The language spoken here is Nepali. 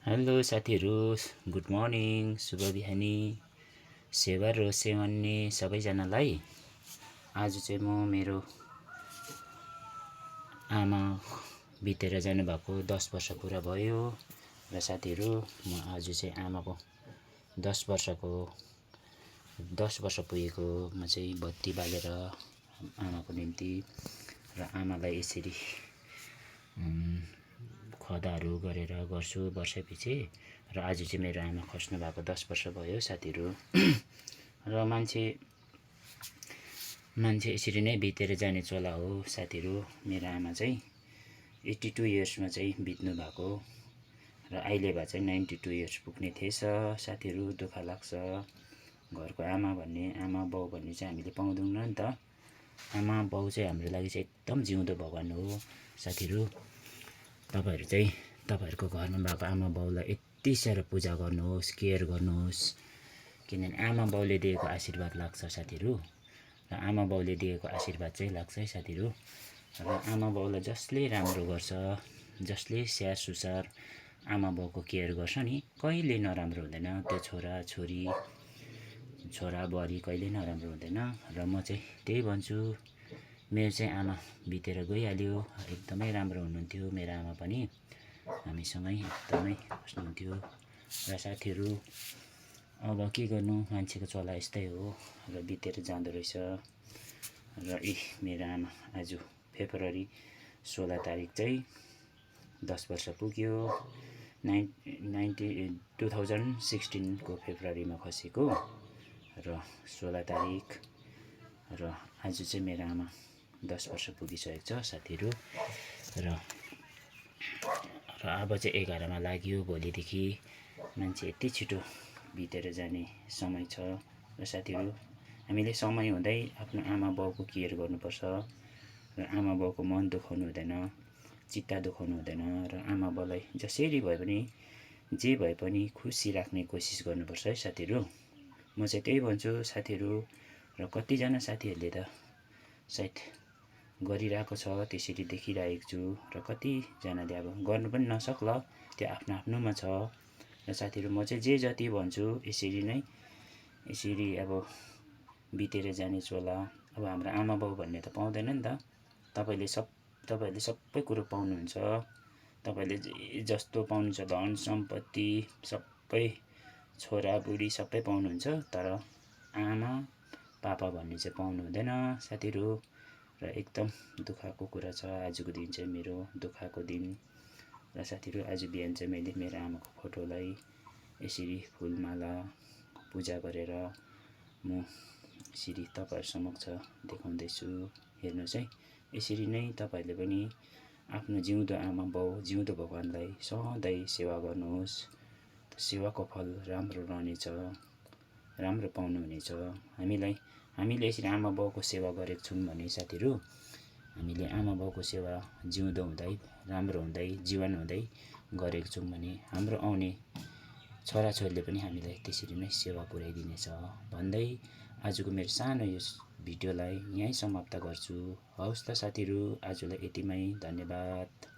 हेलो साथीहरू, गुड मर्निङ, शुभ बिहानी, सेवा र सेवन्ने सबैजनालाई। आज चाहिँ म मेरो आमा बितेर जानुभएको 10 वर्ष पुरा भयो र साथीहरू म आज चाहिँ आमाको 10 वर्ष पुगेकोमा चाहिँ बत्ती बालेर आमाको निम्ति र आमालाई यसरी खदाहरू गरेर गर्छु वर्षैपछि। र आज चाहिँ मेरो आमा खस्नु भएको 10 वर्ष भयो साथीहरू। र मान्छे यसरी नै बितेर जाने चला हो साथीहरू। मेरो आमा चाहिँ 82 इयर्समा चाहिँ बित्नु भएको र अहिले भए चाहिँ 92 इयर्स पुग्ने थिएछ साथीहरू। दुःख लाग्छ, घरको आमा बाउ भन्ने चाहिँ हामीले पाउँदैनौँ नि त। आमा बाउ चाहिँ हाम्रो लागि चाहिँ एकदम जिउँदो भगवान हो साथीहरू। तपाईहरु चाहिँ तपाईहरुको घरमा भएको आमा बाउलाई यति साह्रो पूजा गर्नुहोस्, केयर गर्नुहोस्, किनभने आमा बाउले दिएको आशीर्वाद लाग्छ साथीहरू। र आमा बाउले दिएको आशीर्वाद चाहिँ लाग्छ है साथीहरू। र आमा बाउलाई जसले राम्रो गर्छ, जसले स्याहार सुसार आमा बाउको केयर गर्छ नि, कहिले नराम्रो हुँदैन त्यो छोरा बुहारी कहिले नराम्रो हुँदैन। र म चाहिँ त्यही भन्छु, मेरो चाहिँ आमा बितेर गइहाल्यो, एकदमै राम्रो हुनुहुन्थ्यो मेरो आमा पनि, हामीसँगै एकदमै बस्नुहुन्थ्यो। र साथीहरू अब के गर्नु, मान्छेको चला यस्तै हो र बितेर जाँदो रहेछ। र मेरो आमा आज फेब्रुअरी 16 तारिक चाहिँ 10 वर्ष पुग्यो। 2016 को फेब्रुअरीमा खसेको र 16 तारिक। र आज चाहिँ मेरो आमा 10 वर्ष पुगिसकेको छ साथीहरू। र अब चाहिँ 11 मा लाग्यो, भोलिदेखि मान्छे यति छिटो बितेर जाने समय छ। र साथीहरू हामीले समय हुँदै आफ्नो आमा बाउको केयर गर्नुपर्छ र आमा बाउको मन दुखाउनु हुँदैन, चित्त दुखाउनु हुँदैन। र आमा बाउलाई जसरी भए पनि जे भए पनि खुसी राख्ने कोसिस गर्नुपर्छ है साथीहरू। म चाहिँ त्यही भन्छु साथीहरू। र कतिजना साथीहरूले त सायद गरिरहेको छ, त्यसरी देखिरहेको छु। र कतिजनाले अब गर्नु पनि नसक्ला, त्यो आफ्नो आफ्नोमा छ। र साथीहरू म चाहिँ जे जति भन्छु यसरी अब बितेर जाने चोला। अब हाम्रो आमा बाउ भन्ने त पाउँदैन नि त। तपाईहरूले सबै कुरो पाउनुहुन्छ, तपाईँले जे जस्तो पाउनुहुन्छ, धन सम्पत्ति सबै, छोरा बुढी सबै पाउनुहुन्छ, तर आमा पापा भन्ने चाहिँ पाउनु हुँदैन साथीहरू। र एकदम दुःखको कुरा छ, आजको दिन चाहिँ मेरो दुःखको दिन। र साथीहरू आज बिहान चाहिँ मैले मेरो आमाको फोटोलाई यसरी फुलमाला पूजा गरेर म यसरी तपाईहरु समक्ष देखाउँदैछु। हेर्नुहोस् है, यसरी नै तपाईहरूले पनि आफ्नो जिउँदो आमा बाउ, जिउँदो भगवानलाई सधैँ सेवा गर्नुहोस्। सेवाको फल राम्रो रहनेछ, राम्रो पाउनुहुनेछ। हामीले यसरी आमा बाउको सेवा गरेको छौँ भने साथीहरू, हामीले आमा बाउको सेवा जिउँदो हुँदै, राम्रो हुँदै, जीवन हुँदै गरेको छौँ भने हाम्रो आउने छोराछोरीले पनि हामीलाई त्यसरी नै सेवा पुर्याइदिनेछ भन्दै आजको मेरो सानो यो भिडियोलाई यहीँ समाप्त गर्छु। हवस् त साथीहरू, आजलाई यतिमै, धन्यवाद।